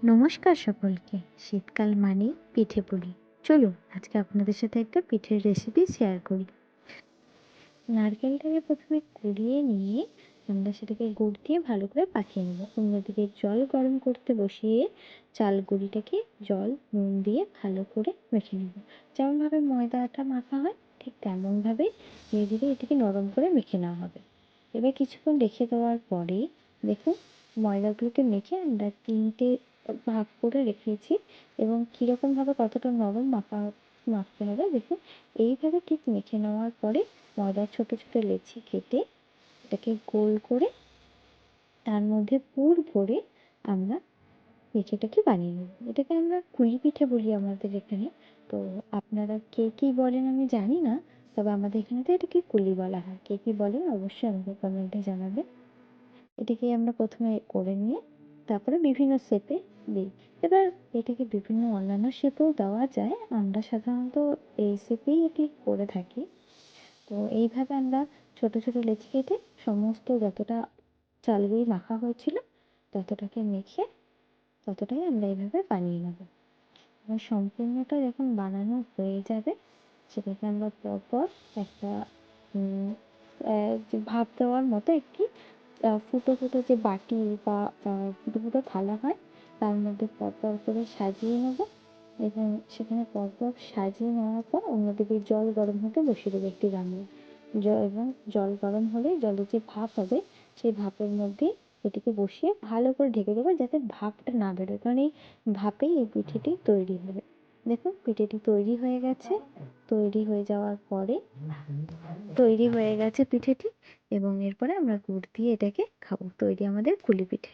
নমস্কার সকলকে। শীতকাল মানেই পিঠে পুলি। চলুন আজকে আপনাদের সাথে একটা পিঠের রেসিপি শেয়ার করি। নারকেলটাকে প্রথমে কুড়িয়ে নিয়ে আমরা সেটাকে গুড় দিয়ে ভালো করে পাকিয়ে নেব। অন্যদিকে জল গরম করতে বসিয়ে চাল গুঁড়িটাকে জল নুন দিয়ে ভালো করে মেখে নেব। যেমনভাবে ময়দা আটা মাখা হয় ঠিক তেমনভাবে ধীরে ধীরে এটাকে নরম করে মেখে নেওয়া হবে। এবার কিছুক্ষণ রেখে দেওয়ার পরে দেখুন ময়দাগুলোকে মেখে আমরা 3টে ভাগ করে রেখেছি এবং কীরকমভাবে কতটা নরম মাখতে হবে দেখুন। এইভাবে ঠিক মেখে নেওয়ার পরে ময়দার ছোটো ছোটো লেচি কেটে এটাকে গোল করে তার মধ্যে পুর ভরে আমরা পিঠেটাকে বানিয়ে নেব। এটাকে আমরা কুলি পিঠে বলি আমাদের এখানে। তো আপনারা কে কী বলেন আমি জানি না, তবে আমাদের এখানে তো এটাকে কুলি বলা হয়। কে কী বলেন অবশ্যই আমাকে কমেন্টে জানাবেন। এটাকে আমরা প্রথমে করে নিয়ে তারপরে বিভিন্ন শেপে দিই। এবার এটাকে বিভিন্ন অন্যান্য শেপেও দেওয়া যায়, আমরা সাধারণত এই শেপেই এটি করে থাকি। তো এইভাবে আমরা ছোটো ছোটো লেচি কেটে সমস্ত যতটা চালগুলি মাখা হয়েছিল ততটাকে মেখে ততটাই আমরা এইভাবে বানিয়ে নেব। এবার সম্পূর্ণটা যখন বানানো হয়ে যাবে সেটাকে আমরা পরপর একটা যে ভাপ দেওয়ার মতো একটি ফুটো ফুটো যে বাটি বা ফুটো ফুটো থালা হয় তার মধ্যে পরপর করে সাজিয়ে নেব এবং সেখানে পরপর সাজিয়ে নেওয়ার পর অন্যদিকে জল গরম হতে বসিয়ে দেবো একটি গামলায়। এবং জল গরম হলে জলের যে ভাপ হবে সেই ভাপের মধ্যে এটিকে বসিয়ে ভালো করে ঢেকে দেবো যাতে ভাপটা না বেরোয়, কারণ এই ভাপেই এই পিঠেটি তৈরি হবে। দেখুন পিঠেটি তৈরি হয়ে গেছে। তৈরি হয়ে গেছে পিঠেটি এবং এরপরে আমরা গুড় দিয়ে এটাকে খাবো। তৈরি আমাদের কুলি পিঠে।